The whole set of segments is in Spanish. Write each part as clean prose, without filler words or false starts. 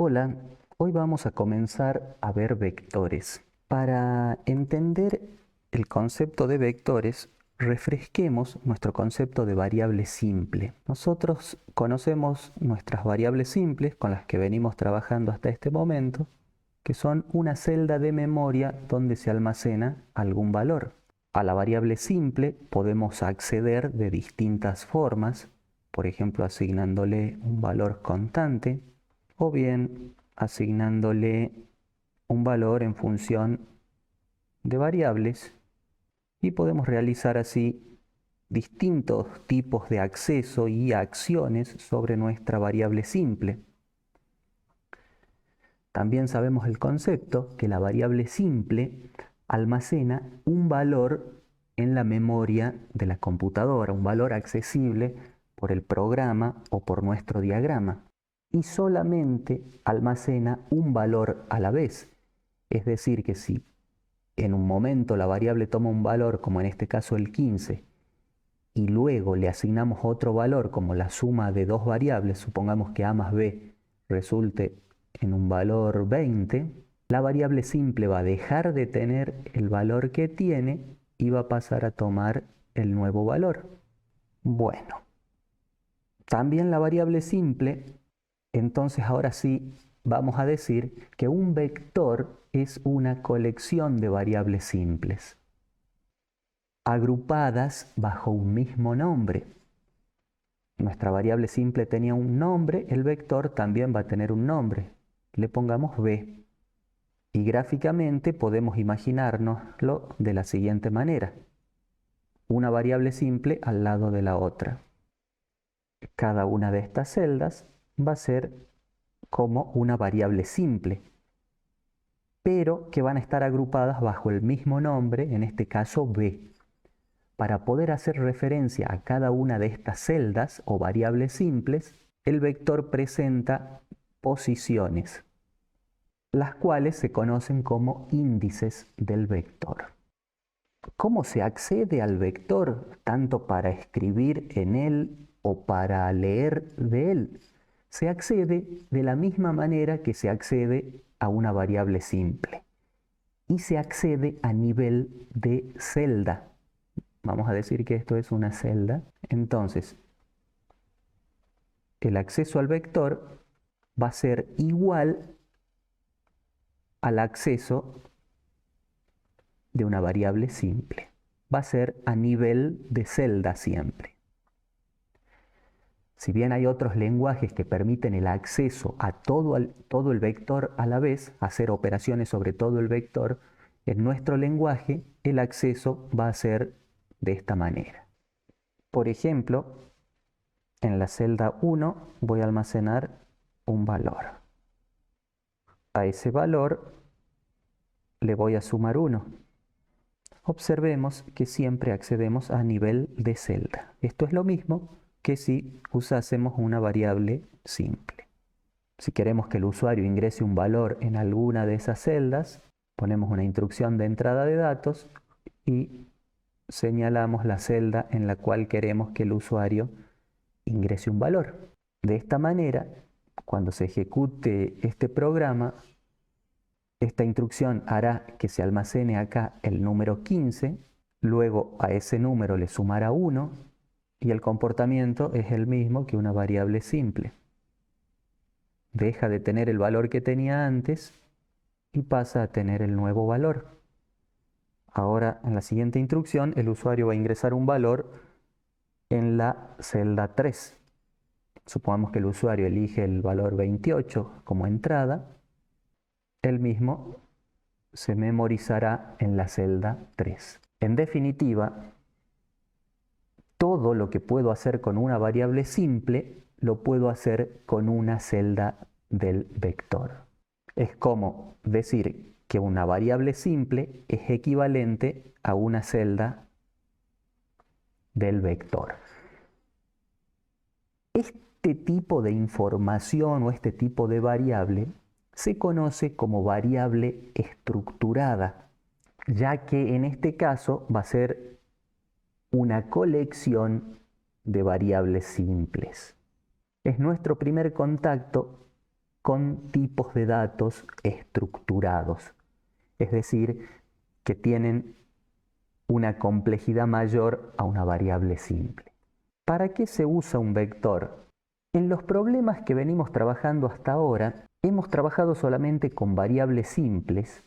Hola, hoy vamos a comenzar a ver vectores. Para entender el concepto de vectores, refresquemos nuestro concepto de variable simple. Nosotros conocemos nuestras variables simples con las que venimos trabajando hasta este momento, que son una celda de memoria donde se almacena algún valor. A la variable simple podemos acceder de distintas formas, por ejemplo asignándole un valor constante, o bien asignándole un valor en función de variables, y podemos realizar así distintos tipos de acceso y acciones sobre nuestra variable simple. También sabemos el concepto que la variable simple almacena un valor en la memoria de la computadora, un valor accesible por el programa o por nuestro diagrama, y solamente almacena un valor a la vez. Es decir, que si en un momento la variable toma un valor, como en este caso el 15, y luego le asignamos otro valor como la suma de dos variables, supongamos que a más b resulte en un valor 20, la variable simple va a dejar de tener el valor que tiene y va a pasar a tomar el nuevo valor. Bueno, también la variable simple, entonces ahora sí vamos a decir que un vector es una colección de variables simples, agrupadas bajo un mismo nombre. Nuestra variable simple tenía un nombre, el vector también va a tener un nombre. Le pongamos b. Y gráficamente podemos imaginárnoslo de la siguiente manera. Una variable simple al lado de la otra. Cada una de estas celdas va a ser como una variable simple, pero que van a estar agrupadas bajo el mismo nombre, en este caso b. Para poder hacer referencia a cada una de estas celdas o variables simples, el vector presenta posiciones, las cuales se conocen como índices del vector. ¿Cómo se accede al vector, tanto para escribir en él o para leer de él? Se accede de la misma manera que se accede a una variable simple, y se accede a nivel de celda. Vamos a decir que esto es una celda. Entonces, el acceso al vector va a ser igual al acceso de una variable simple. Va a ser a nivel de celda siempre. Si bien hay otros lenguajes que permiten el acceso a todo el vector a la vez, hacer operaciones sobre todo el vector, en nuestro lenguaje el acceso va a ser de esta manera. Por ejemplo, en la celda 1 voy a almacenar un valor. A ese valor le voy a sumar 1. Observemos que siempre accedemos a nivel de celda. Esto es lo mismo que si usásemos una variable simple. Si queremos que el usuario ingrese un valor en alguna de esas celdas, ponemos una instrucción de entrada de datos y señalamos la celda en la cual queremos que el usuario ingrese un valor. De esta manera, cuando se ejecute este programa, esta instrucción hará que se almacene acá el número 15, luego a ese número le sumará 1 y el comportamiento es el mismo que una variable simple. Deja de tener el valor que tenía antes y pasa a tener el nuevo valor. Ahora, en la siguiente instrucción, el usuario va a ingresar un valor en la celda 3. Supongamos que el usuario elige el valor 28 como entrada. El mismo se memorizará en la celda 3. En definitiva, todo lo que puedo hacer con una variable simple lo puedo hacer con una celda del vector. Es como decir que una variable simple es equivalente a una celda del vector. Este tipo de información o este tipo de variable se conoce como variable estructurada, ya que en este caso va a ser una colección de variables simples. Es nuestro primer contacto con tipos de datos estructurados, es decir, que tienen una complejidad mayor a una variable simple. ¿Para qué se usa un vector? En los problemas que venimos trabajando hasta ahora, hemos trabajado solamente con variables simples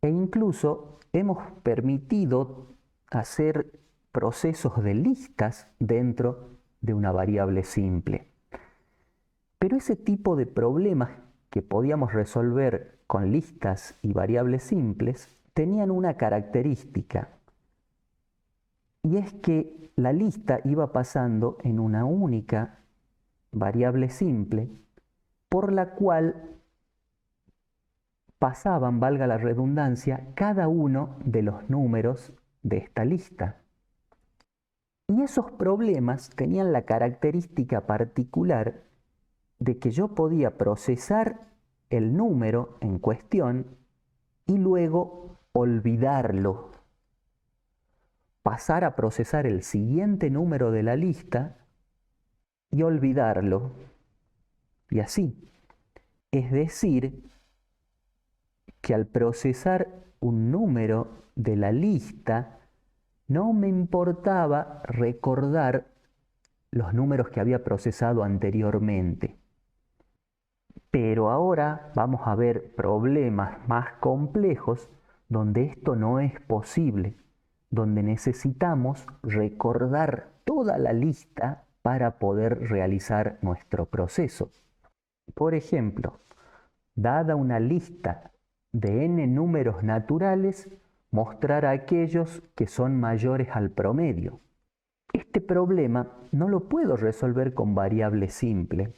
e incluso hemos permitido hacer procesos de listas dentro de una variable simple. Pero ese tipo de problemas que podíamos resolver con listas y variables simples tenían una característica, y es que la lista iba pasando en una única variable simple por la cual pasaban, valga la redundancia, cada uno de los números de esta lista. Y esos problemas tenían la característica particular de que yo podía procesar el número en cuestión y luego olvidarlo, pasar a procesar el siguiente número de la lista y olvidarlo, y así. Es decir, que al procesar un número de la lista, no me importaba recordar los números que había procesado anteriormente. Pero ahora vamos a ver problemas más complejos donde esto no es posible, donde necesitamos recordar toda la lista para poder realizar nuestro proceso. Por ejemplo, dada una lista de n números naturales, mostrar aquellos que son mayores al promedio. Este problema no lo puedo resolver con variable simple,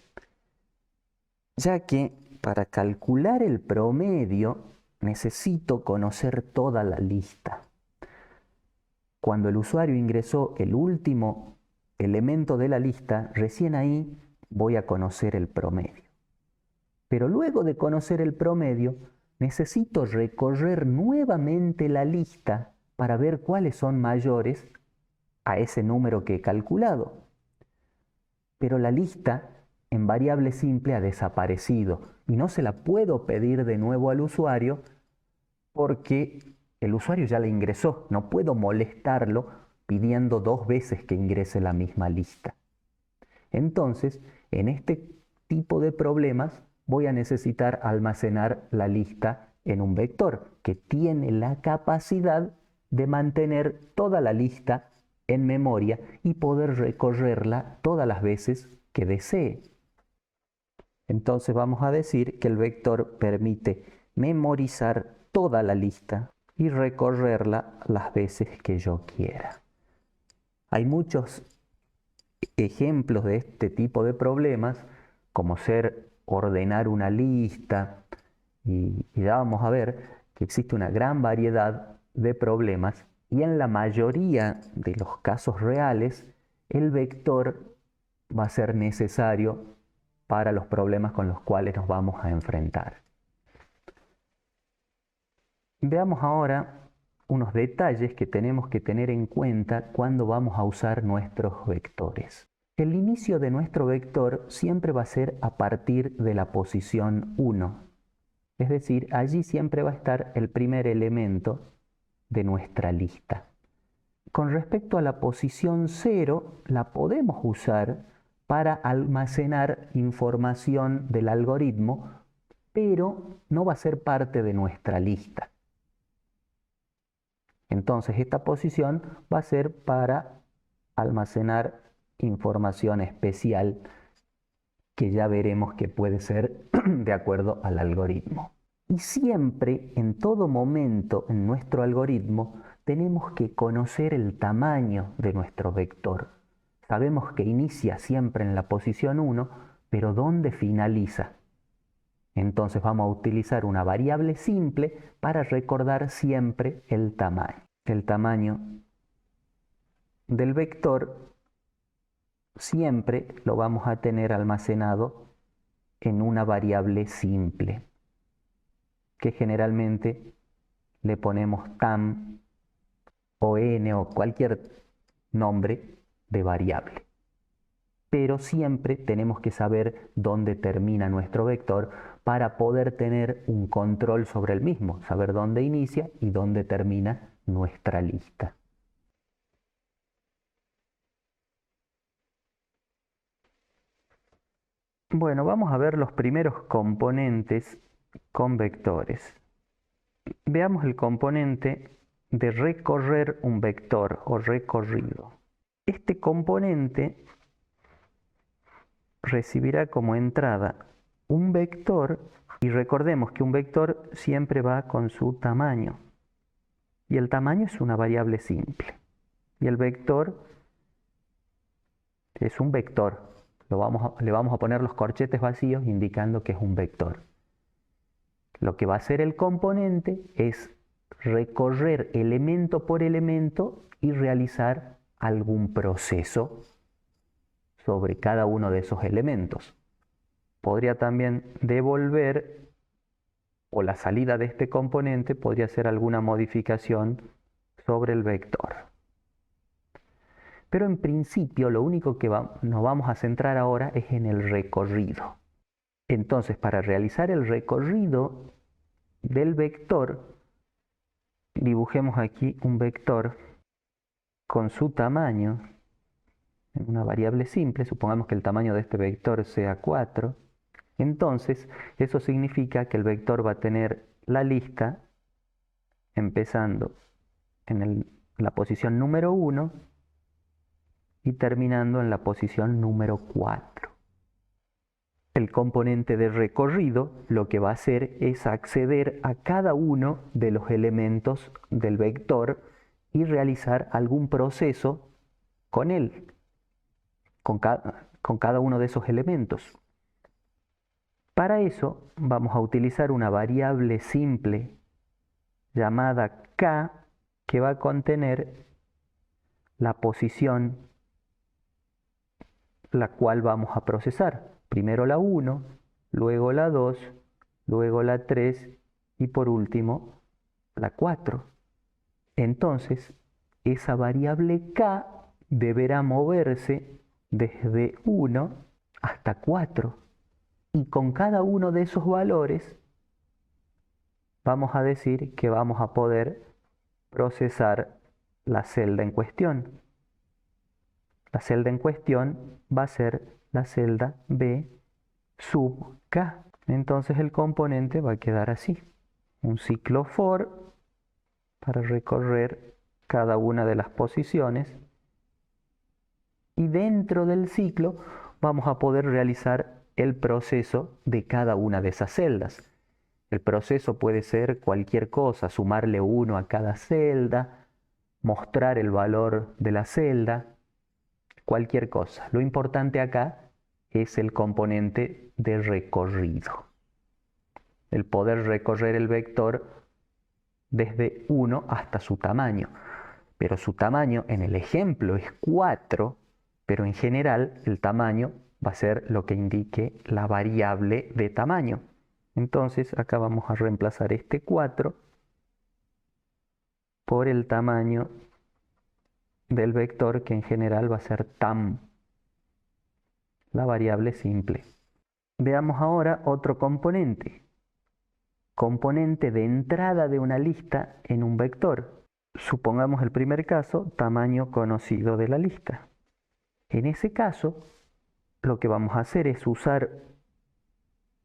ya que para calcular el promedio necesito conocer toda la lista. Cuando el usuario ingresó el último elemento de la lista, recién ahí voy a conocer el promedio. Pero luego de conocer el promedio, necesito recorrer nuevamente la lista para ver cuáles son mayores a ese número que he calculado. Pero la lista en variable simple ha desaparecido y no se la puedo pedir de nuevo al usuario porque el usuario ya la ingresó. No puedo molestarlo pidiendo 2 veces que ingrese la misma lista. Entonces, en este tipo de problemas voy a necesitar almacenar la lista en un vector que tiene la capacidad de mantener toda la lista en memoria y poder recorrerla todas las veces que desee. Entonces vamos a decir que el vector permite memorizar toda la lista y recorrerla las veces que yo quiera. Hay muchos ejemplos de este tipo de problemas, como ser ordenar una lista, y ya vamos a ver que existe una gran variedad de problemas y en la mayoría de los casos reales el vector va a ser necesario para los problemas con los cuales nos vamos a enfrentar. Veamos ahora unos detalles que tenemos que tener en cuenta cuando vamos a usar nuestros vectores. El inicio de nuestro vector siempre va a ser a partir de la posición 1. Es decir, allí siempre va a estar el primer elemento de nuestra lista. Con respecto a la posición 0, la podemos usar para almacenar información del algoritmo, pero no va a ser parte de nuestra lista. Entonces esta posición va a ser para almacenar información especial que ya veremos que puede ser de acuerdo al algoritmo. Y siempre, en todo momento en nuestro algoritmo, tenemos que conocer el tamaño de nuestro vector. Sabemos que inicia siempre en la posición 1, pero ¿dónde finaliza? Entonces vamos a utilizar una variable simple para recordar siempre el tamaño. El tamaño del vector siempre lo vamos a tener almacenado en una variable simple, que generalmente le ponemos tam o n o cualquier nombre de variable. pero siempre tenemos que saber dónde termina nuestro vector para poder tener un control sobre el mismo, saber dónde inicia y dónde termina nuestra lista. Bueno, vamos a ver los primeros componentes con vectores. Veamos el componente de recorrer un vector o recorrido. Este componente recibirá como entrada un vector y recordemos que un vector siempre va con su tamaño y el tamaño es una variable simple y el vector es un vector. Le vamos a poner los corchetes vacíos indicando que es un vector. Lo que va a hacer el componente es recorrer elemento por elemento y realizar algún proceso sobre cada uno de esos elementos. Podría también devolver, o la salida de este componente podría ser alguna modificación sobre el vector. Pero en principio lo único que nos vamos a centrar ahora es en el recorrido. Entonces, para realizar el recorrido del vector, dibujemos aquí un vector con su tamaño en una variable simple. Supongamos que el tamaño de este vector sea 4. Entonces, eso significa que el vector va a tener la lista empezando en la posición número 1 y terminando en la posición número 4. El componente de recorrido lo que va a hacer es acceder a cada uno de los elementos del vector y realizar algún proceso con él, con cada uno de esos elementos. Para eso vamos a utilizar una variable simple llamada k que va a contener la posición la cual vamos a procesar. Primero la 1, luego la 2, luego la 3 y por último la 4. Entonces, esa variable k deberá moverse desde 1 hasta 4. Y con cada uno de esos valores vamos a decir que vamos a poder procesar la celda en cuestión. La celda en cuestión va a ser la celda B sub K. Entonces el componente va a quedar así. Un ciclo for para recorrer cada una de las posiciones. Y dentro del ciclo vamos a poder realizar el proceso de cada una de esas celdas. El proceso puede ser cualquier cosa, sumarle 1 a cada celda, mostrar el valor de la celda, cualquier cosa. Lo importante acá es el componente de recorrido. El poder recorrer el vector desde 1 hasta su tamaño. Pero su tamaño en el ejemplo es 4, pero en general el tamaño va a ser lo que indique la variable de tamaño. Entonces acá vamos a reemplazar este 4 por el tamaño del vector, que en general va a ser tam, la variable simple. Veamos ahora otro componente. Componente de entrada de una lista en un vector. Supongamos el primer caso, tamaño conocido de la lista. En ese caso, lo que vamos a hacer es usar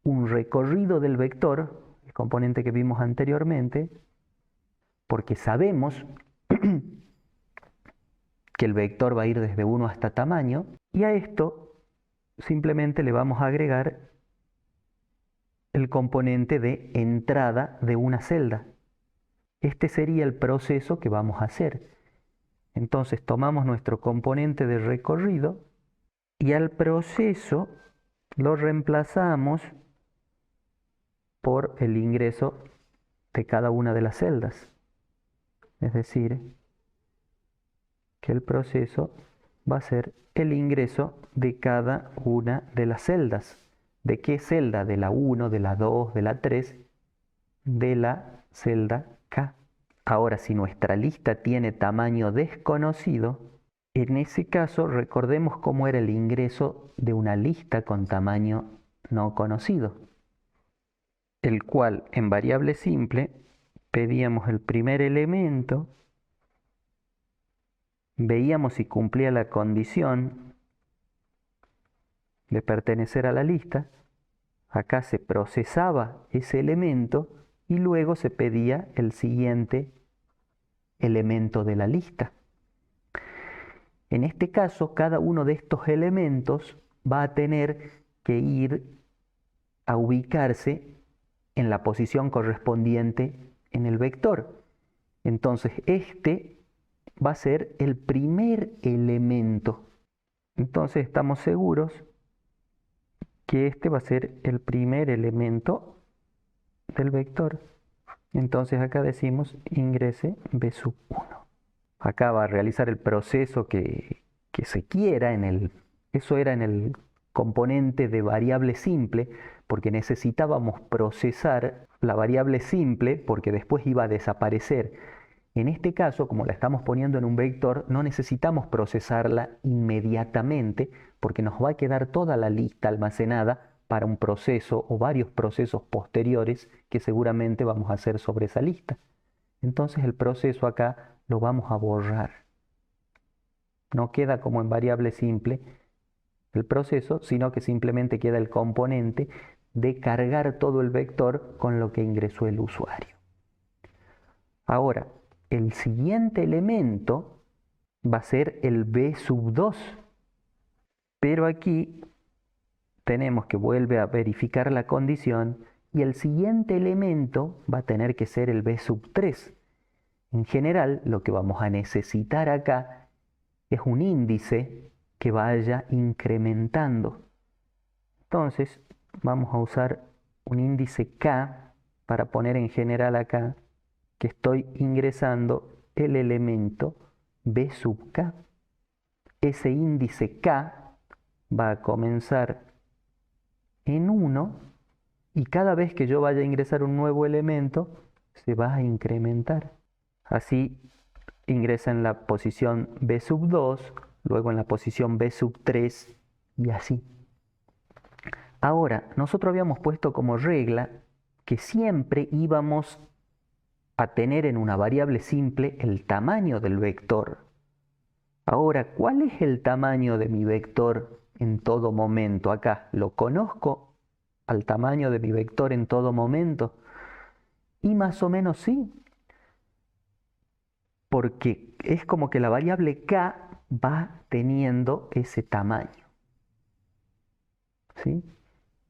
un recorrido del vector, el componente que vimos anteriormente, porque sabemos que el vector va a ir desde 1 hasta tamaño, y a esto simplemente le vamos a agregar el componente de entrada de una celda. Este sería el proceso que vamos a hacer. Entonces tomamos nuestro componente de recorrido y al proceso lo reemplazamos por el ingreso de cada una de las celdas. Es decir, que el proceso va a ser el ingreso de cada una de las celdas. ¿De qué celda? De la 1, de la 2, de la 3, de la celda K. Ahora, si nuestra lista tiene tamaño desconocido, En ese caso, recordemos cómo era el ingreso de una lista con tamaño no conocido, el cual en variable simple pedíamos el primer elemento, veíamos si cumplía la condición de pertenecer a la lista, acá se procesaba ese elemento y luego se pedía el siguiente elemento de la lista. En este caso, cada uno de estos elementos va a tener que ir a ubicarse en la posición correspondiente en el vector. Entonces, este va a ser el primer elemento. Entonces, estamos seguros que este va a ser el primer elemento del vector. Entonces, acá decimos ingrese B sub 1. Acá va a realizar el proceso que se quiera eso era en el componente de variable simple, porque necesitábamos procesar la variable simple porque después iba a desaparecer. En este caso, como la estamos poniendo en un vector, no necesitamos procesarla inmediatamente porque nos va a quedar toda la lista almacenada para un proceso o varios procesos posteriores que seguramente vamos a hacer sobre esa lista. Entonces el proceso acá lo vamos a borrar. No queda como en variable simple el proceso, sino que simplemente queda el componente de cargar todo el vector con lo que ingresó el usuario. Ahora, el siguiente elemento va a ser el B sub 2, pero aquí tenemos que volver a verificar la condición y el siguiente elemento va a tener que ser el B sub 3. En general, lo que vamos a necesitar acá es un índice que vaya incrementando. Entonces, vamos a usar un índice K para poner en general acá que estoy ingresando el elemento B sub K. Ese índice K va a comenzar en 1 y cada vez que yo vaya a ingresar un nuevo elemento, se va a incrementar. Así ingresa en la posición B sub 2, luego en la posición B sub 3 y así. Ahora, nosotros habíamos puesto como regla que siempre íbamos a tener en una variable simple el tamaño del vector. Ahora, ¿cuál es el tamaño de mi vector en todo momento? Acá, ¿lo conozco al tamaño de mi vector en todo momento? Y más o menos sí, porque es como que la variable K va teniendo ese tamaño. ¿Sí?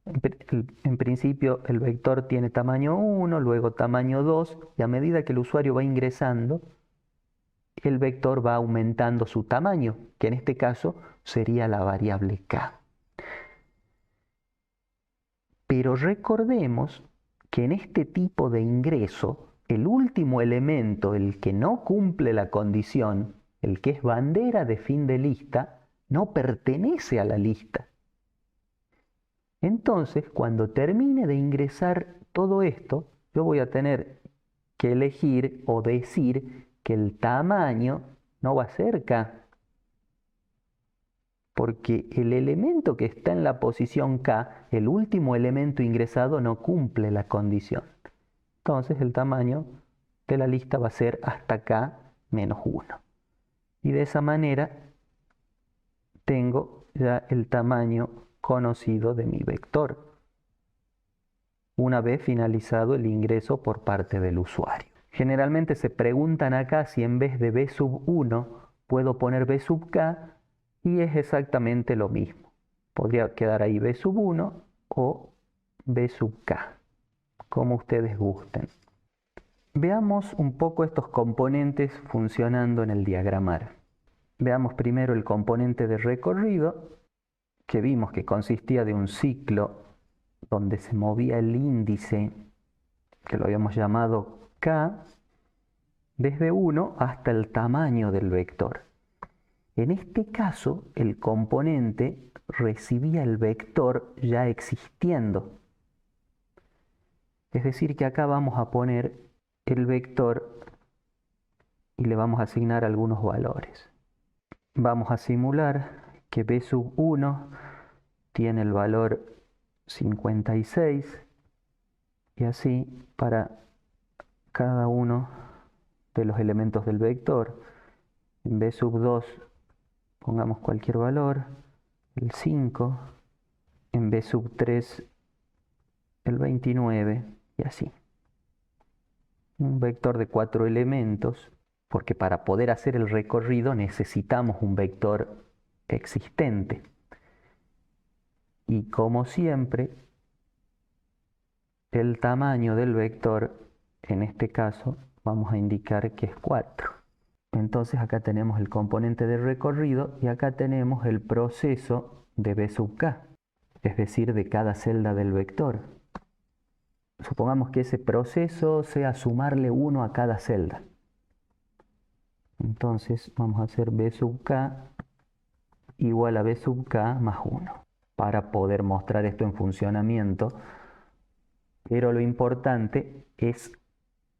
En principio el vector tiene tamaño 1, luego tamaño 2, y a medida que el usuario va ingresando, el vector va aumentando su tamaño, que en este caso sería la variable K. Pero recordemos que en este tipo de ingreso, el último elemento, el que no cumple la condición, el que es bandera de fin de lista, no pertenece a la lista. Entonces, cuando termine de ingresar todo esto, yo voy a tener que elegir o decir que el tamaño no va a ser K, porque el elemento que está en la posición K, el último elemento ingresado, no cumple la condición. Entonces el tamaño de la lista va a ser hasta K menos 1. Y de esa manera tengo ya el tamaño conocido de mi vector, una vez finalizado el ingreso por parte del usuario. Generalmente se preguntan acá si en vez de B sub 1 puedo poner B sub K, y es exactamente lo mismo. Podría quedar ahí B sub 1 o B sub K, como ustedes gusten. Veamos un poco estos componentes funcionando en el diagramar. Veamos primero el componente de recorrido, que vimos que consistía de un ciclo donde se movía el índice, que lo habíamos llamado K, desde 1 hasta el tamaño del vector. En este caso, el componente recibía el vector ya existiendo. Es decir, que acá vamos a poner el vector y le vamos a asignar algunos valores. Vamos a simular que b sub 1 tiene el valor 56 y así para cada uno de los elementos del vector. En b sub 2 pongamos cualquier valor, el 5, en b sub 3 el 29 y así. Un vector de 4 elementos, porque para poder hacer el recorrido necesitamos un vector existente. Y como siempre, el tamaño del vector, en este caso, vamos a indicar que es 4. Entonces acá tenemos el componente de recorrido y acá tenemos el proceso de b sub k, es decir, de cada celda del vector. Supongamos que ese proceso sea sumarle 1 a cada celda. Entonces vamos a hacer b sub k igual a b sub k más 1 para poder mostrar esto en funcionamiento. Pero lo importante es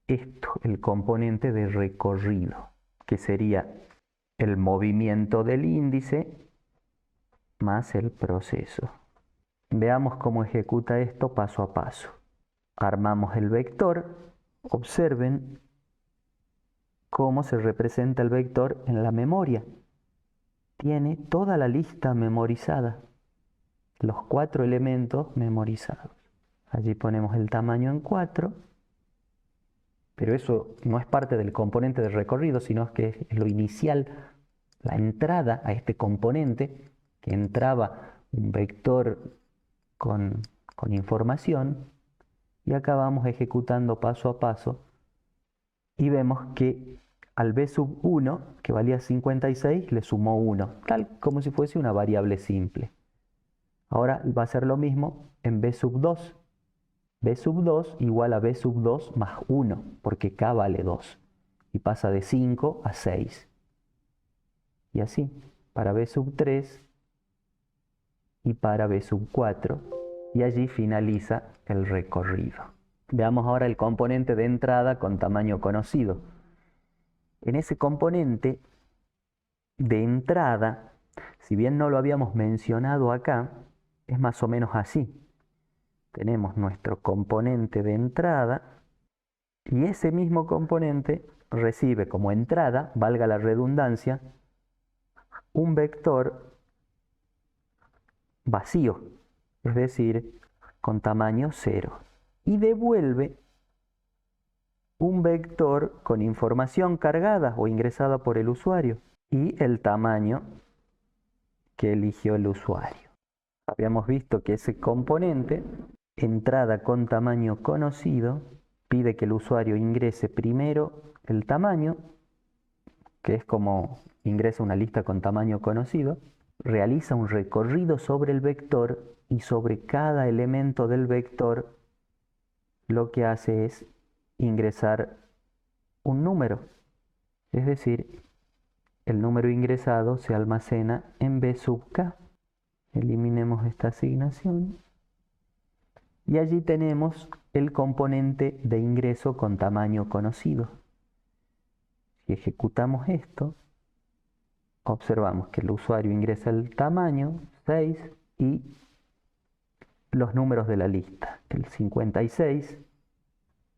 esto, el componente de recorrido, que sería el movimiento del índice más el proceso. Veamos cómo ejecuta esto paso a paso. Armamos el vector. Observen cómo se representa el vector en la memoria. Tiene toda la lista memorizada, los 4 elementos memorizados. Allí ponemos el tamaño en 4, pero eso no es parte del componente de recorrido, sino que es lo inicial, la entrada a este componente, que entraba un vector con información, y acá vamos ejecutando paso a paso, y vemos que al b sub 1, que valía 56, le sumó 1, tal como si fuese una variable simple. Ahora va a ser lo mismo en b sub 2. b sub 2 igual a b sub 2 más 1, porque k vale 2, y pasa de 5 a 6. Y así, para b sub 3 y para b sub 4, y allí finaliza el recorrido. Veamos ahora el componente de entrada con tamaño conocido. En ese componente de entrada, si bien no lo habíamos mencionado acá, es más o menos así. Tenemos nuestro componente de entrada y ese mismo componente recibe como entrada, valga la redundancia, un vector vacío, es decir, con tamaño 0, y devuelve un vector con información cargada o ingresada por el usuario y el tamaño que eligió el usuario. Habíamos visto que ese componente, entrada con tamaño conocido, pide que el usuario ingrese primero el tamaño, que es como ingresa una lista con tamaño conocido, realiza un recorrido sobre el vector y sobre cada elemento del vector lo que hace es ingresar un número, es decir, el número ingresado se almacena en b sub k. Eliminemos esta asignación y allí tenemos el componente de ingreso con tamaño conocido. Si ejecutamos esto, observamos que el usuario ingresa el tamaño 6 y los números de la lista, el 56,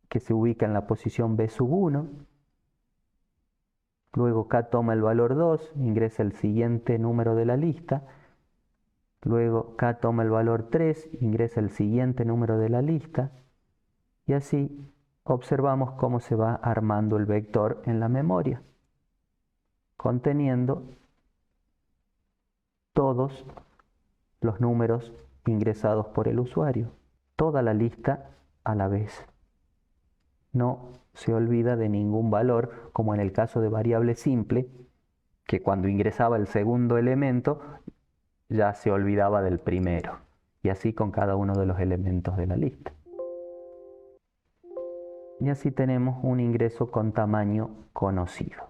que se ubica en la posición b sub 1, luego k toma el valor 2, ingresa el siguiente número de la lista, luego k toma el valor 3, ingresa el siguiente número de la lista, y así observamos cómo se va armando el vector en la memoria, conteniendo todos los números ingresados por el usuario, toda la lista a la vez. No se olvida de ningún valor, como en el caso de variable simple, que cuando ingresaba el segundo elemento ya se olvidaba del primero, y así con cada uno de los elementos de la lista. Y así tenemos un ingreso con tamaño conocido.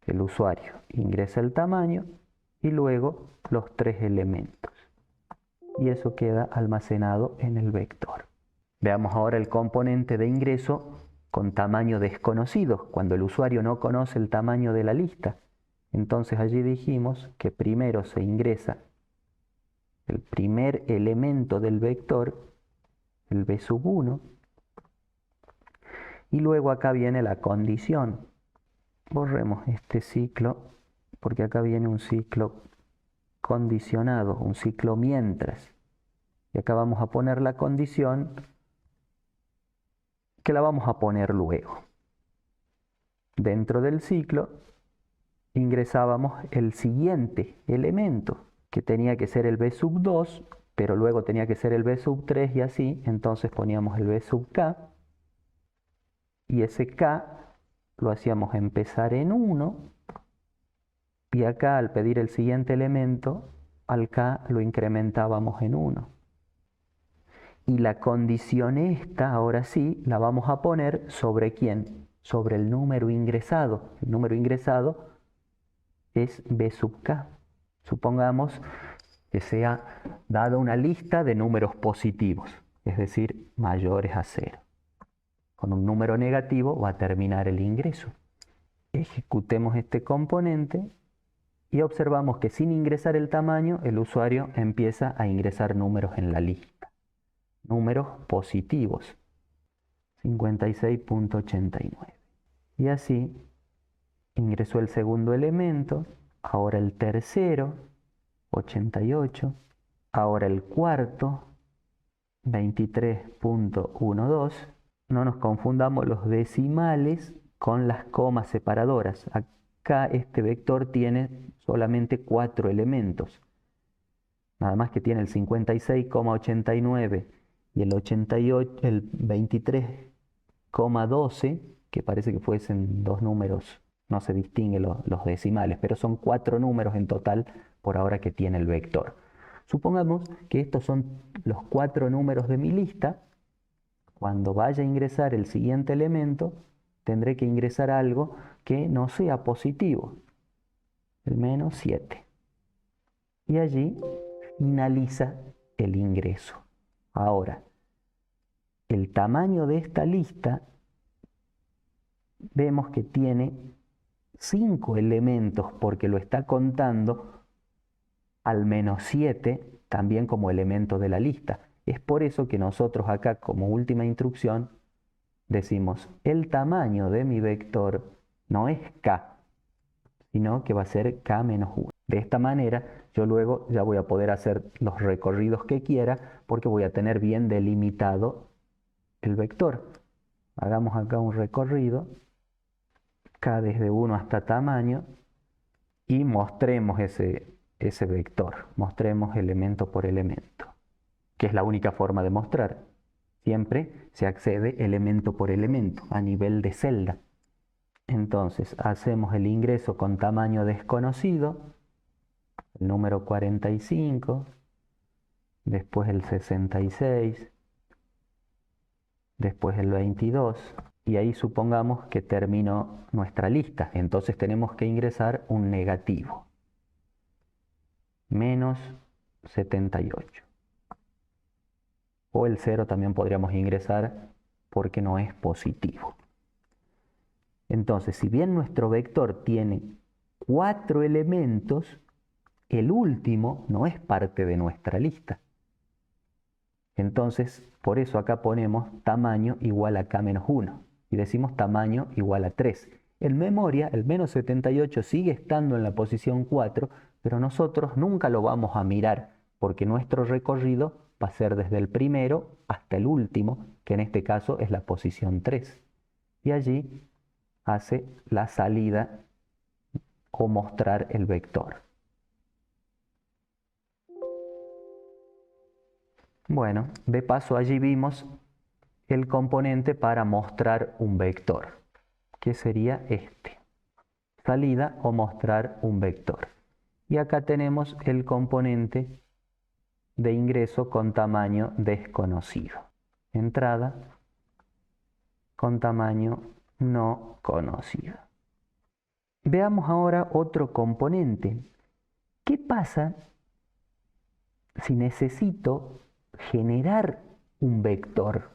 El usuario ingresa el tamaño y luego los 3 elementos. Y eso queda almacenado en el vector. Veamos ahora el componente de ingreso con tamaño desconocido, cuando el usuario no conoce el tamaño de la lista. Entonces allí dijimos que primero se ingresa el primer elemento del vector, el b sub 1, y luego acá viene la condición. Borremos este ciclo porque acá viene un ciclo condicionado, un ciclo mientras. Y acá vamos a poner la condición que la vamos a poner luego. Dentro del ciclo ingresábamos el siguiente elemento, que tenía que ser el b sub 2, pero luego tenía que ser el b sub 3 y así. Entonces poníamos el b sub k, y ese k lo hacíamos empezar en 1, y acá al pedir el siguiente elemento, al k lo incrementábamos en 1. Y la condición esta, ahora sí, la vamos a poner ¿sobre quién? Sobre el número ingresado. El número ingresado es b sub k. Supongamos que sea dada una lista de números positivos, es decir, mayores a 0. Con un número negativo va a terminar el ingreso. Ejecutemos este componente y observamos que sin ingresar el tamaño, el usuario empieza a ingresar números en la lista. Números positivos, 56.89. Y así ingresó el segundo elemento, ahora el tercero, 88, ahora el cuarto, 23.12. No nos confundamos los decimales con las comas separadoras. Acá este vector tiene solamente 4 elementos. Nada más que tiene el 56,89 y el 88, el 23,12, que parece que fuesen dos números, no se distinguen los decimales, pero son 4 números en total por ahora que tiene el vector. Supongamos que estos son los 4 números de mi lista. Cuando vaya a ingresar el siguiente elemento, tendré que ingresar algo que no sea positivo, el menos 7. Y allí finaliza el ingreso. Ahora, el tamaño de esta lista, vemos que tiene 5 elementos porque lo está contando al menos 7 también como elemento de la lista. Es por eso que nosotros acá como última instrucción decimos el tamaño de mi vector no es k, sino que va a ser k menos 1. De esta manera yo luego ya voy a poder hacer los recorridos que quiera porque voy a tener bien delimitado el vector. Hagamos acá un recorrido, k desde 1 hasta tamaño, y mostremos ese vector, mostremos elemento por elemento, que es la única forma de mostrar. Siempre se accede elemento por elemento a nivel de celda. Entonces hacemos el ingreso con tamaño desconocido, el número 45, después el 66, después el 22, y ahí supongamos que terminó nuestra lista. Entonces tenemos que ingresar un negativo, menos 78. O el 0 también podríamos ingresar porque no es positivo. Entonces, si bien nuestro vector tiene 4 elementos, el último no es parte de nuestra lista. Entonces, por eso acá ponemos tamaño igual a k menos 1 y decimos tamaño igual a 3. En memoria, el menos 78 sigue estando en la posición 4, pero nosotros nunca lo vamos a mirar porque nuestro recorrido va a ser desde el primero hasta el último, que en este caso es la posición 3. Y allí hace la salida o mostrar el vector. Bueno, de paso allí vimos el componente para mostrar un vector, que sería este. Salida o mostrar un vector. Y acá tenemos el componente de ingreso con tamaño desconocido. Entrada con tamaño no conocido. Veamos ahora otro componente. ¿Qué pasa si necesito generar un vector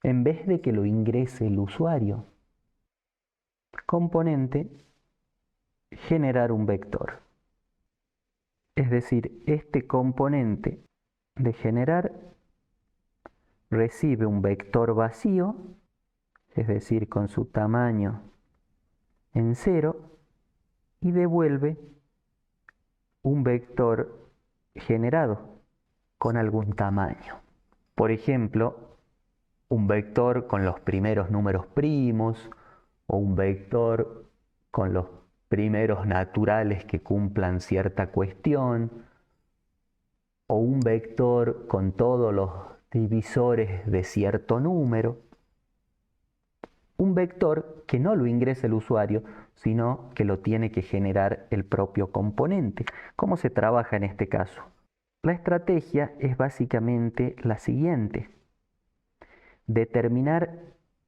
en vez de que lo ingrese el usuario? Componente generar un vector. Es decir, este componente de generar recibe un vector vacío, es decir, con su tamaño en 0, y devuelve un vector generado con algún tamaño. Por ejemplo, un vector con los primeros números primos o un vector con los primeros naturales que cumplan cierta cuestión o un vector con todos los divisores de cierto número. Un vector que no lo ingresa el usuario, sino que lo tiene que generar el propio componente. ¿Cómo se trabaja en este caso? La estrategia es básicamente la siguiente: determinar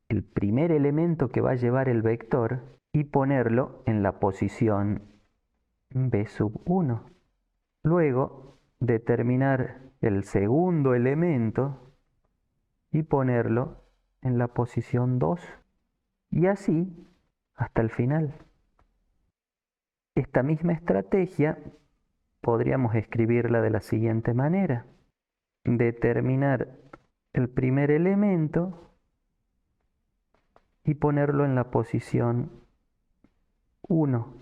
el primer elemento que va a llevar el vector y ponerlo en la posición b sub 1. Luego, determinar el segundo elemento y ponerlo en la posición 2. Y así hasta el final. Esta misma estrategia podríamos escribirla de la siguiente manera: determinar el primer elemento y ponerlo en la posición 1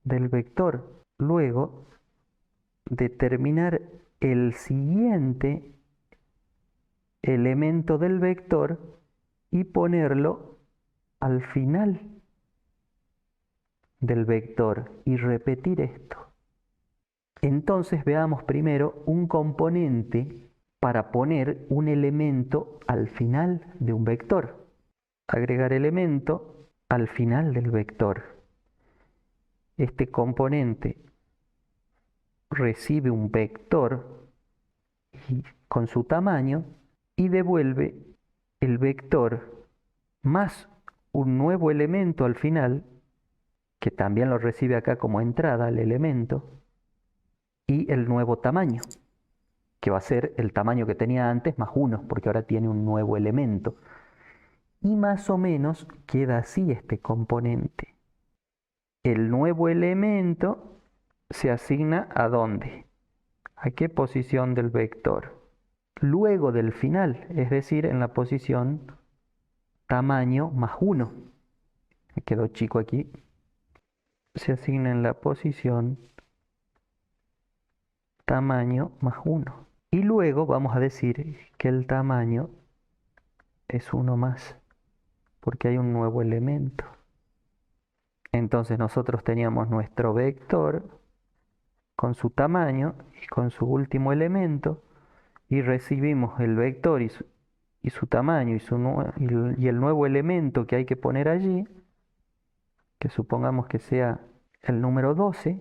del vector. Luego, determinar el siguiente elemento del vector y ponerlo al final del vector y repetir esto. Entonces veamos primero un componente para poner un elemento al final de un vector. Agregar elemento al final del vector. Este componente recibe un vector con su tamaño y devuelve el vector más un nuevo elemento al final, que también lo recibe acá como entrada el elemento, y el nuevo tamaño, que va a ser el tamaño que tenía antes más 1, porque ahora tiene un nuevo elemento. Y más o menos queda así este componente. El nuevo elemento se asigna ¿a dónde? ¿A qué posición del vector? Luego del final, es decir, en la posición tamaño más 1. Me quedó chico aquí. Se asigna en la posición tamaño más 1. Y luego vamos a decir que el tamaño es 1 más, porque hay un nuevo elemento. Entonces nosotros teníamos nuestro vector con su tamaño y con su último elemento, y recibimos el vector y su tamaño y el nuevo elemento que hay que poner allí, que supongamos que sea el número 12.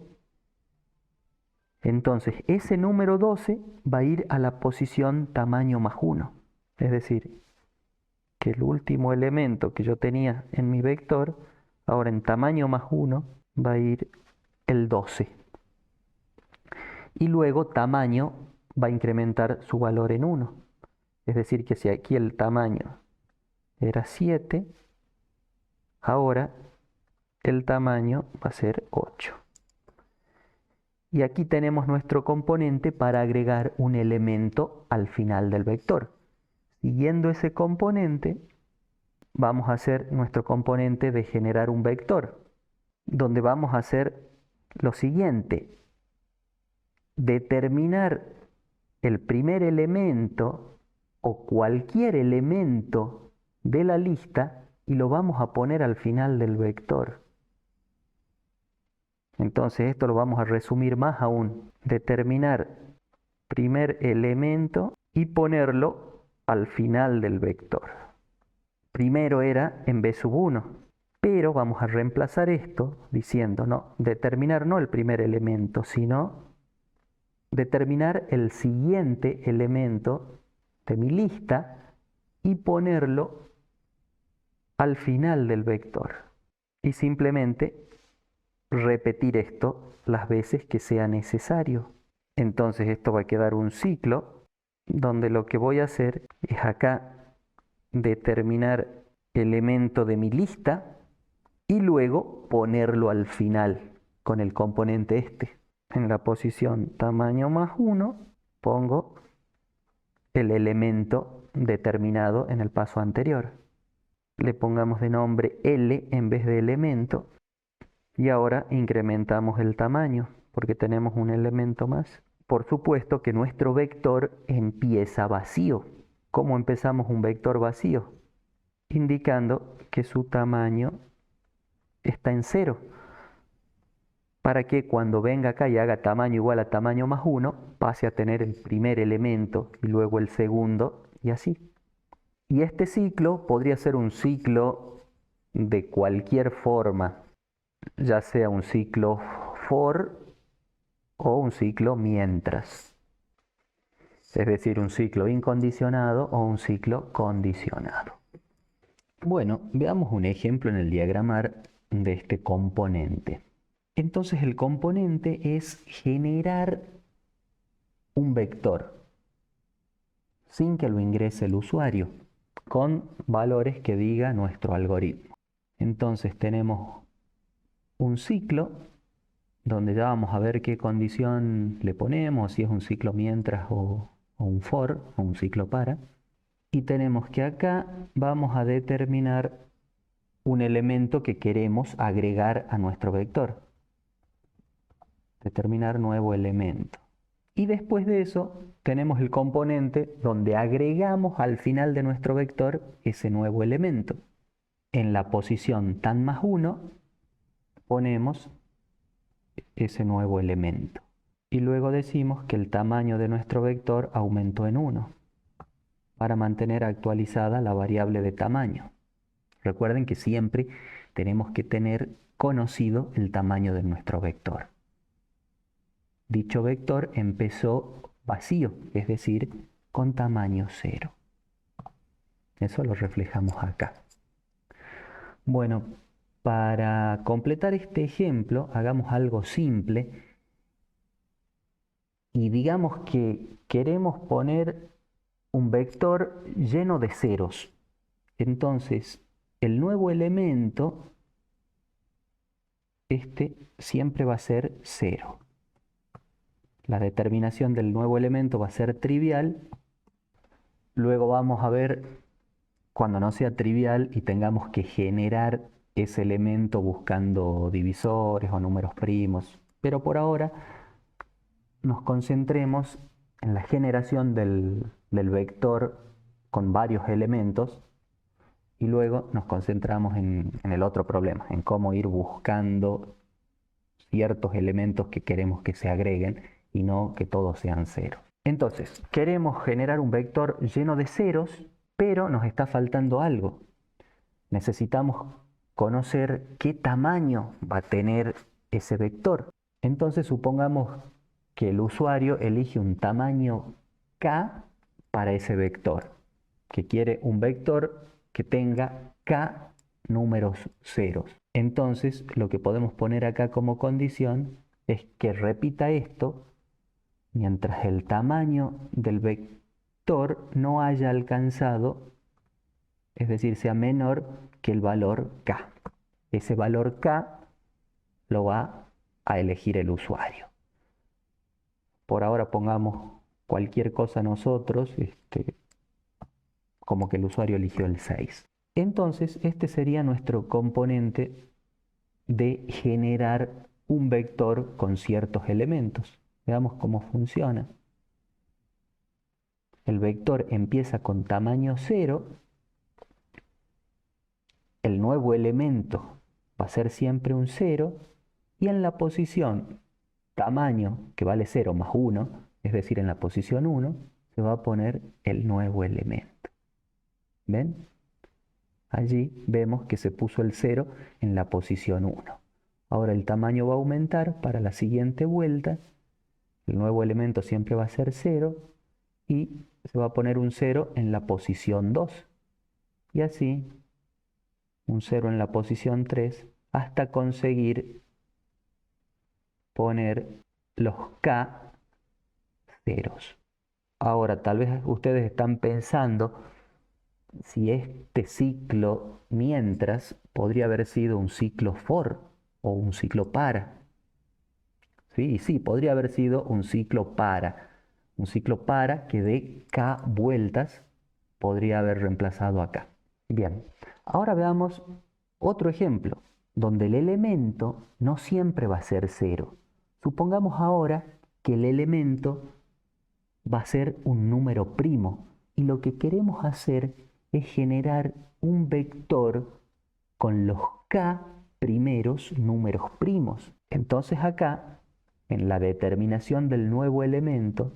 Entonces ese número 12 va a ir a la posición tamaño más 1. Es decir, que el último elemento que yo tenía en mi vector, ahora en tamaño más 1, va a ir el 12. Y luego tamaño va a incrementar su valor en 1. Es decir, que si aquí el tamaño era 7, ahora el tamaño va a ser 8. Y aquí tenemos nuestro componente para agregar un elemento al final del vector. Siguiendo ese componente, vamos a hacer nuestro componente de generar un vector, donde vamos a hacer lo siguiente: determinar el primer elemento o cualquier elemento de la lista y lo vamos a poner al final del vector. Entonces esto lo vamos a resumir más aún: determinar primer elemento y ponerlo al final del vector. Primero era en b sub 1, pero vamos a reemplazar esto diciendo, no, determinar no el primer elemento, sino determinar el siguiente elemento de mi lista y ponerlo al final del vector. Y simplemente repetir esto las veces que sea necesario. Entonces esto va a quedar un ciclo donde lo que voy a hacer es acá determinar elemento de mi lista y luego ponerlo al final con el componente este. En la posición tamaño más 1 pongo el elemento determinado en el paso anterior. Le pongamos de nombre L en vez de elemento y ahora incrementamos el tamaño porque tenemos un elemento más. Por supuesto que nuestro vector empieza vacío. ¿Cómo empezamos un vector vacío? Indicando que su tamaño está en 0. Para que cuando venga acá y haga tamaño igual a tamaño más 1, pase a tener el primer elemento y luego el segundo y así. Y este ciclo podría ser un ciclo de cualquier forma, ya sea un ciclo for o un ciclo mientras. Es decir, un ciclo incondicionado o un ciclo condicionado. Bueno, veamos un ejemplo en el diagramar de este componente. Entonces el componente es generar un vector sin que lo ingrese el usuario, con valores que diga nuestro algoritmo. Entonces tenemos un ciclo donde ya vamos a ver qué condición le ponemos, si es un ciclo mientras o un for o un ciclo para. Y tenemos que acá vamos a determinar un elemento que queremos agregar a nuestro vector. Determinar nuevo elemento. Y después de eso tenemos el componente donde agregamos al final de nuestro vector ese nuevo elemento. En la posición tan más 1 ponemos ese nuevo elemento. Y luego decimos que el tamaño de nuestro vector aumentó en 1 para mantener actualizada la variable de tamaño. Recuerden que siempre tenemos que tener conocido el tamaño de nuestro vector. Dicho vector empezó vacío, es decir, con tamaño 0. Eso lo reflejamos acá. Bueno, para completar este ejemplo, hagamos algo simple y digamos que queremos poner un vector lleno de ceros. Entonces, el nuevo elemento, este siempre va a ser 0. La determinación del nuevo elemento va a ser trivial. Luego vamos a ver cuando no sea trivial y tengamos que generar ese elemento buscando divisores o números primos. Pero por ahora nos concentremos en la generación del vector con varios elementos y luego nos concentramos en el otro problema, en cómo ir buscando ciertos elementos que queremos que se agreguen y no que todos sean ceros. Entonces, queremos generar un vector lleno de ceros, pero nos está faltando algo. Necesitamos conocer qué tamaño va a tener ese vector. Entonces, supongamos que el usuario elige un tamaño k para ese vector, que quiere un vector que tenga k números ceros. Entonces, lo que podemos poner acá como condición es que repita esto mientras el tamaño del vector no haya alcanzado, es decir, sea menor que el valor k. Ese valor k lo va a elegir el usuario. Por ahora pongamos cualquier cosa nosotros, como que el usuario eligió el 6. Entonces, este sería nuestro componente de generar un vector con ciertos elementos. Veamos cómo funciona. El vector empieza con tamaño 0. El nuevo elemento va a ser siempre un 0. Y en la posición tamaño, que vale 0 más 1, es decir, en la posición 1, se va a poner el nuevo elemento. ¿Ven? Allí vemos que se puso el 0 en la posición 1. Ahora el tamaño va a aumentar para la siguiente vuelta. El nuevo elemento siempre va a ser 0 y se va a poner un 0 en la posición 2. Y así, un 0 en la posición 3 hasta conseguir poner los k ceros. Ahora, tal vez ustedes están pensando si este ciclo mientras podría haber sido un ciclo for o un ciclo para. Sí, sí, podría haber sido un ciclo para. Un ciclo para que dé k vueltas podría haber reemplazado acá. Bien, ahora veamos otro ejemplo, donde el elemento no siempre va a ser 0. Supongamos ahora que el elemento va a ser un número primo y lo que queremos hacer es generar un vector con los k primeros números primos. Entonces acá, en la determinación del nuevo elemento,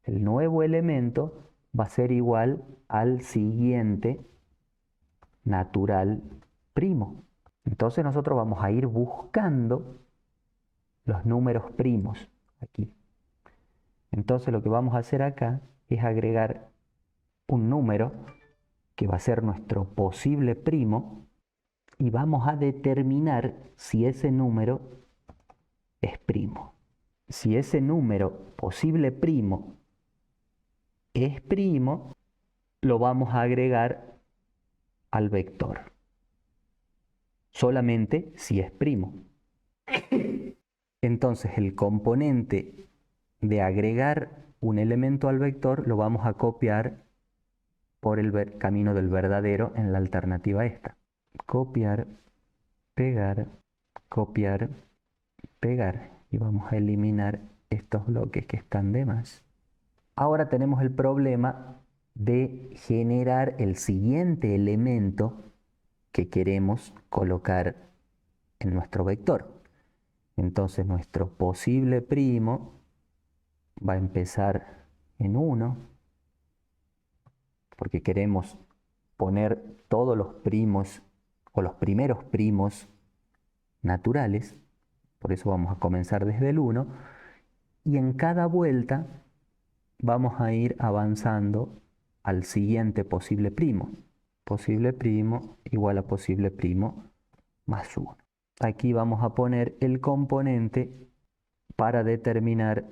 el nuevo elemento va a ser igual al siguiente natural primo. Entonces nosotros vamos a ir buscando los números primos aquí. Entonces lo que vamos a hacer acá es agregar un número que va a ser nuestro posible primo y vamos a determinar si ese número es primo. Si ese número posible primo es primo, lo vamos a agregar al vector. Solamente si es primo. Entonces el componente de agregar un elemento al vector lo vamos a copiar por el camino del verdadero en la alternativa esta. Copiar, pegar, copiar, pegar. Y vamos a eliminar estos bloques que están de más. Ahora tenemos el problema de generar el siguiente elemento que queremos colocar en nuestro vector. Entonces nuestro posible primo va a empezar en 1, porque queremos poner todos los primos o los primeros primos naturales, por eso vamos a comenzar desde el 1, y en cada vuelta vamos a ir avanzando al siguiente posible primo. Posible primo igual a posible primo más 1. Aquí vamos a poner el componente para determinar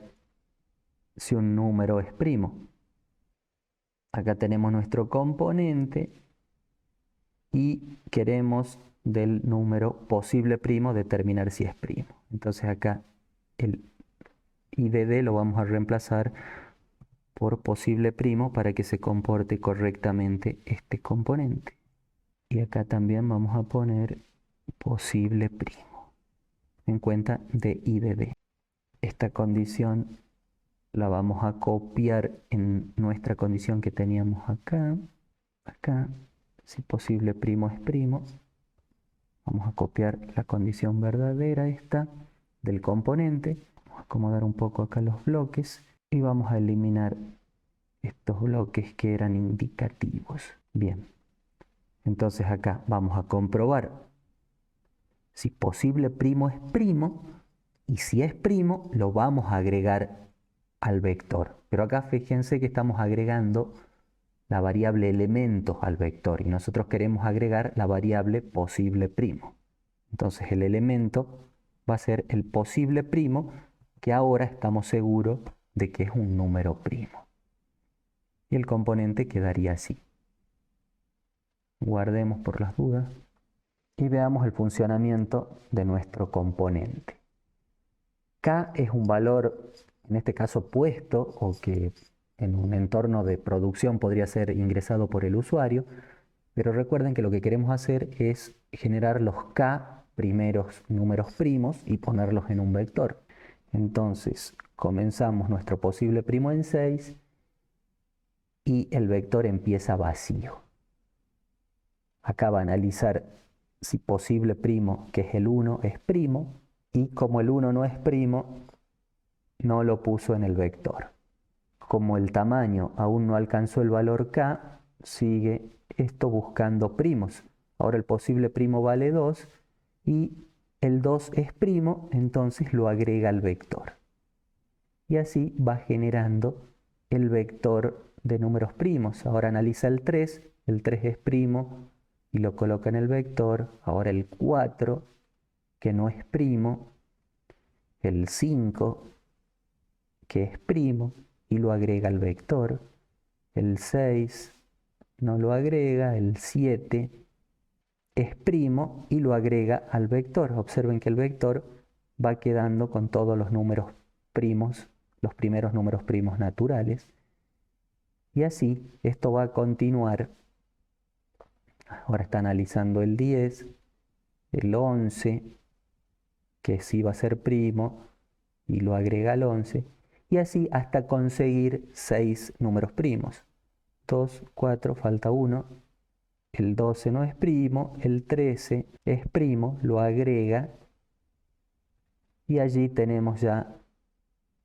si un número es primo. Acá tenemos nuestro componente y queremos del número posible primo determinar si es primo. Entonces acá el IDD lo vamos a reemplazar por posible primo para que se comporte correctamente este componente. Y acá también vamos a poner posible primo en cuenta de IDD. Esta condición la vamos a copiar en nuestra condición que teníamos acá. Acá, si posible primo es primo, vamos a copiar la condición verdadera esta del componente. Vamos a acomodar un poco acá los bloques y vamos a eliminar estos bloques que eran indicativos. Bien, entonces acá vamos a comprobar si posible primo es primo y si es primo lo vamos a agregar al vector. Pero acá fíjense que estamos agregando la variable elementos al vector y nosotros queremos agregar la variable posible primo. Entonces el elemento va a ser el posible primo que ahora estamos seguros de que es un número primo. Y el componente quedaría así. Guardemos por las dudas y veamos el funcionamiento de nuestro componente. K es un valor, en este caso puesto, o que en un entorno de producción podría ser ingresado por el usuario, pero recuerden que lo que queremos hacer es generar los K primeros números primos y ponerlos en un vector. Entonces comenzamos nuestro posible primo en 6 y el vector empieza vacío. Acá va a analizar si posible primo, que es el 1, es primo, y como el 1 no es primo, no lo puso en el vector. Como el tamaño aún no alcanzó el valor k, sigue esto buscando primos. Ahora el posible primo vale 2 y el 2 es primo, entonces lo agrega al vector. Y así va generando el vector de números primos. Ahora analiza el 3 es primo y lo coloca en el vector. Ahora el 4, que no es primo, el 5, que es primo, y lo agrega al vector. El 6 no lo agrega, el 7 es primo y lo agrega al vector. Observen que el vector va quedando con todos los números primos, los primeros números primos naturales. Y así, esto va a continuar. Ahora está analizando el 10, el 11, que sí va a ser primo, y lo agrega al 11, y así hasta conseguir 6 números primos. 2, 4, falta 1, el 12 no es primo, el 13 es primo, lo agrega, y allí tenemos ya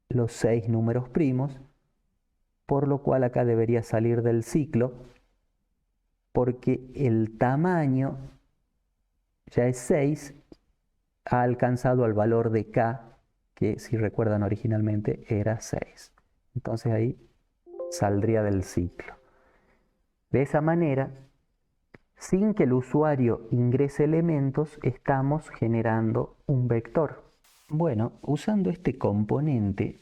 los 6 números primos, por lo cual acá debería salir del ciclo, porque el tamaño ya es 6, ha alcanzado al valor de k, que si recuerdan originalmente era 6. Entonces ahí saldría del ciclo. De esa manera, sin que el usuario ingrese elementos, estamos generando un vector. Bueno, usando este componente,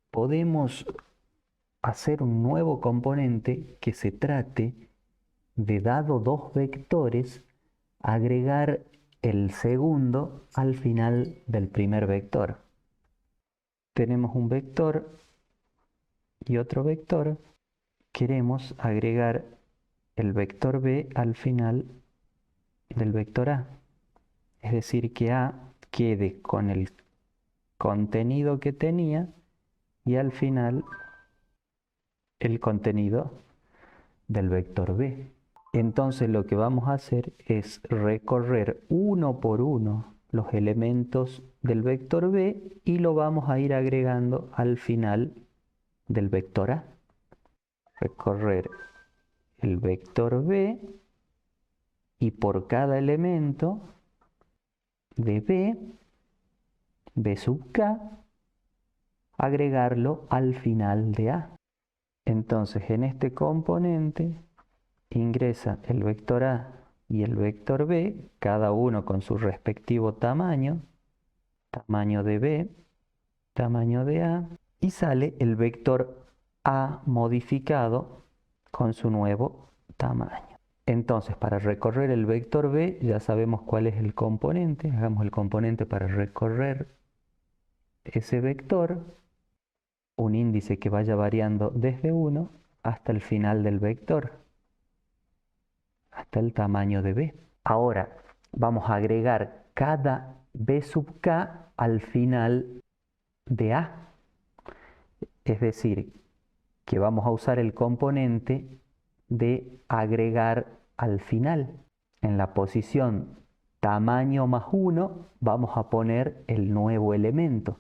podemos hacer un nuevo componente que se trate de, dado dos vectores, agregar el segundo al final del primer vector. Tenemos un vector y otro vector. Queremos agregar el vector b al final del vector a. Es decir, que a quede con el contenido que tenía y al final el contenido del vector b. Entonces lo que vamos a hacer es recorrer uno por uno los elementos del vector b y lo vamos a ir agregando al final del vector a. Recorrer el vector b y por cada elemento de b sub k, agregarlo al final de a. Entonces en este componente ingresa el vector a y el vector b, cada uno con su respectivo tamaño, tamaño de b, tamaño de a, y sale el vector a modificado con su nuevo tamaño. Entonces, para recorrer el vector b ya sabemos cuál es el componente. Hagamos el componente para recorrer ese vector, un índice que vaya variando desde 1 hasta el final del vector, hasta el tamaño de b. Ahora vamos a agregar cada b sub k al final de a. Es decir, que vamos a usar el componente de agregar al final. En la posición tamaño más 1 vamos a poner el nuevo elemento.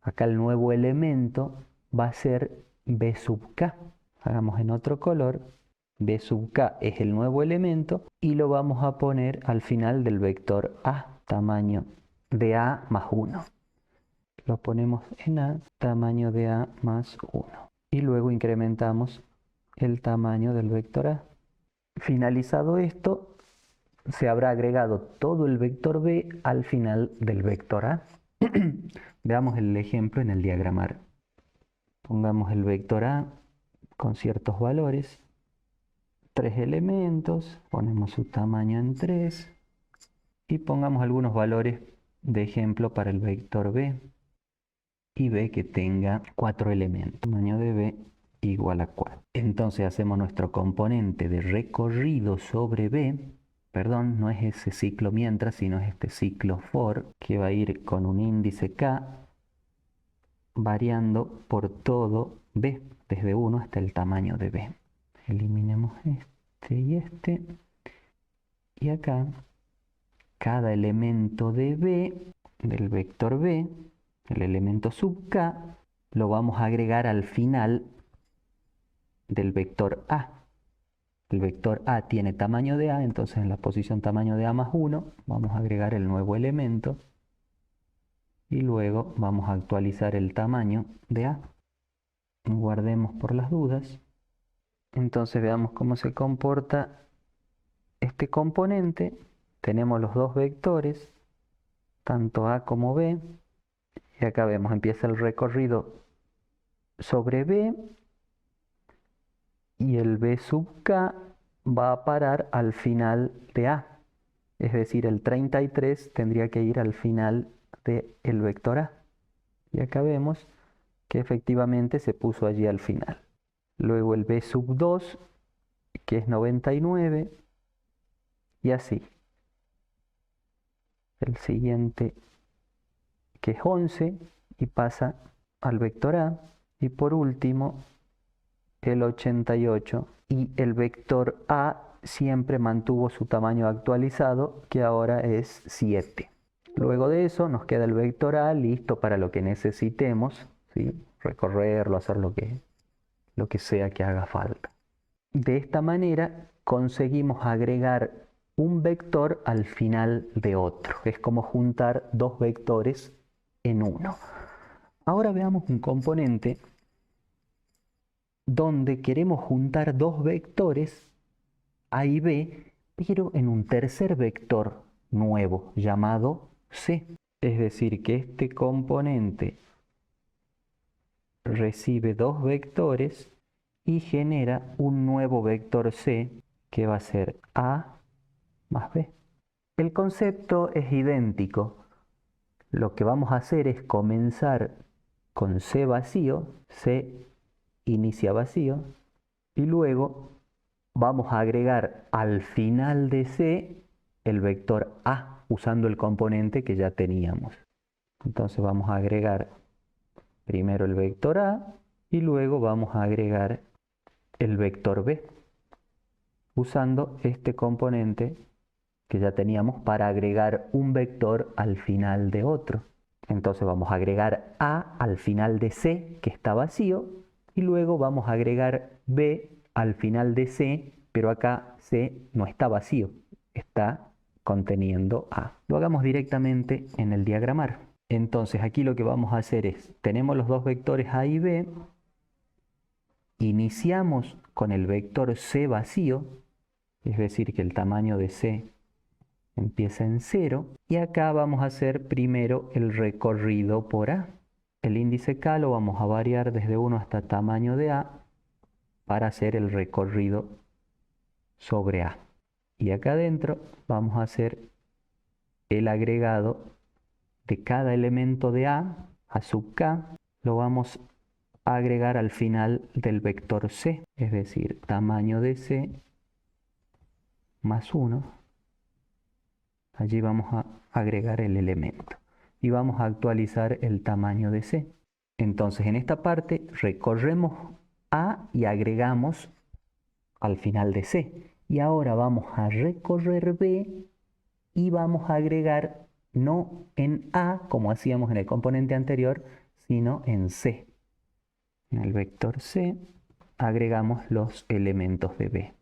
Acá el nuevo elemento va a ser b sub k. Hagamos en otro color. b sub k es el nuevo elemento y lo vamos a poner al final del vector a, tamaño de a más 1. Lo ponemos en a, tamaño de a más 1. Y luego incrementamos el tamaño del vector a. Finalizado esto, se habrá agregado todo el vector b al final del vector a. Veamos el ejemplo en el diagramar. Pongamos el vector a con ciertos valores, 3 elementos, ponemos su tamaño en 3 y pongamos algunos valores de ejemplo para el vector b y b que tenga 4 elementos. Tamaño de b igual a 4. Entonces hacemos nuestro componente de recorrido sobre b. Perdón, no es ese ciclo mientras, sino es este ciclo for, que va a ir con un índice k variando por todo b, desde 1 hasta el tamaño de b. Eliminemos este y este. Y acá, cada elemento de b, del vector b, el elemento sub k, lo vamos a agregar al final del vector a. El vector a tiene tamaño de a, entonces en la posición tamaño de a más 1 vamos a agregar el nuevo elemento y luego vamos a actualizar el tamaño de a. Guardemos por las dudas. Entonces veamos cómo se comporta este componente. Tenemos los dos vectores, tanto a como b, y acá vemos, empieza el recorrido sobre b y el b sub k va a parar al final de a. Es decir, el 33 tendría que ir al final del vector A. Y acá vemos que efectivamente se puso allí al final. Luego el B sub 2, que es 99, y así. El siguiente, que es 11, y pasa al vector A. Y por último, el 88, y el vector A siempre mantuvo su tamaño actualizado, que ahora es 7. Luego de eso nos queda el vector A listo para lo que necesitemos, ¿sí? Recorrerlo, hacer lo que sea que haga falta. De esta manera conseguimos agregar un vector al final de otro. Es como juntar dos vectores en uno. Ahora veamos un componente donde queremos juntar dos vectores A y B, pero en un tercer vector nuevo llamado C. Es decir, que este componente recibe dos vectores y genera un nuevo vector C que va a ser A más B. El concepto es idéntico. Lo que vamos a hacer es comenzar con C vacío, C inicia vacío, y luego vamos a agregar al final de C el vector A usando el componente que ya teníamos. Entonces vamos a agregar primero el vector A y luego vamos a agregar el vector B usando este componente que ya teníamos para agregar un vector al final de otro. Entonces vamos a agregar A al final de C que está vacío y luego vamos a agregar B al final de C, pero acá C no está vacío, está conteniendo A. Lo hagamos directamente en el diagramar. Entonces aquí lo que vamos a hacer es, tenemos los dos vectores A y B, iniciamos con el vector C vacío, es decir que el tamaño de C empieza en 0, y acá vamos a hacer primero el recorrido por A. El índice K lo vamos a variar desde 1 hasta tamaño de A para hacer el recorrido sobre A. Y acá adentro vamos a hacer el agregado de cada elemento de A sub K, lo vamos a agregar al final del vector C, es decir, tamaño de C más 1. Allí vamos a agregar el elemento y vamos a actualizar el tamaño de C. Entonces en esta parte recorremos A y agregamos al final de C. Y ahora vamos a recorrer B y vamos a agregar no en A como hacíamos en el componente anterior, sino en C. En el vector C agregamos los elementos de B.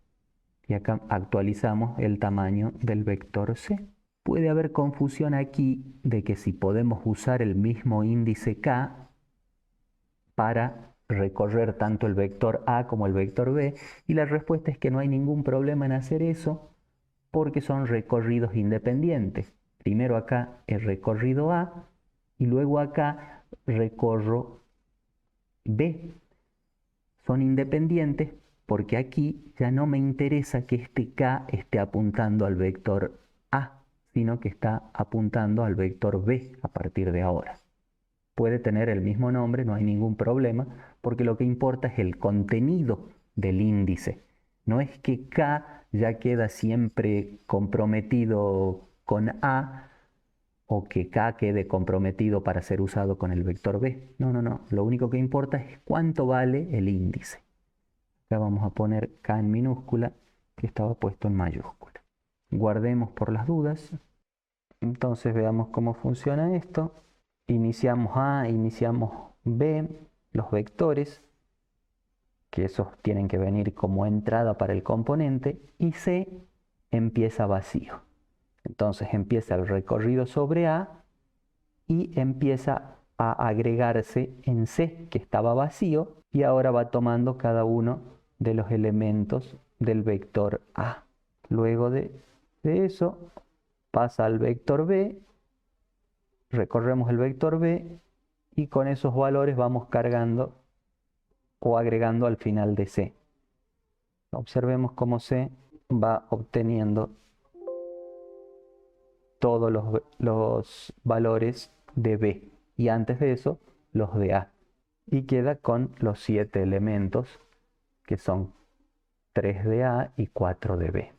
Y acá actualizamos el tamaño del vector C. Puede haber confusión aquí de que si podemos usar el mismo índice K para recorrer tanto el vector A como el vector B, y la respuesta es que no hay ningún problema en hacer eso porque son recorridos independientes. Primero acá el recorrido A y luego acá recorro B. Son independientes porque aquí ya no me interesa que este K esté apuntando al vector A, sino que está apuntando al vector B a partir de ahora. Puede tener el mismo nombre, no hay ningún problema, porque lo que importa es el contenido del índice. No es que K ya queda siempre comprometido con A o que K quede comprometido para ser usado con el vector B. No, no, no. Lo único que importa es cuánto vale el índice. Acá vamos a poner K en minúscula, que estaba puesto en mayúscula. Guardemos por las dudas. Entonces veamos cómo funciona esto. Iniciamos A, iniciamos B, los vectores, que esos tienen que venir como entrada para el componente, y C empieza vacío. Entonces empieza el recorrido sobre A y empieza a agregarse en C, que estaba vacío, y ahora va tomando cada uno de los elementos del vector A. Luego de eso pasa al vector B, recorremos el vector B y con esos valores vamos cargando o agregando al final de C. Observemos cómo C va obteniendo todos los valores de B. Y antes de eso, los de A. Y queda con los 7 elementos, que son 3 de A y 4 de B.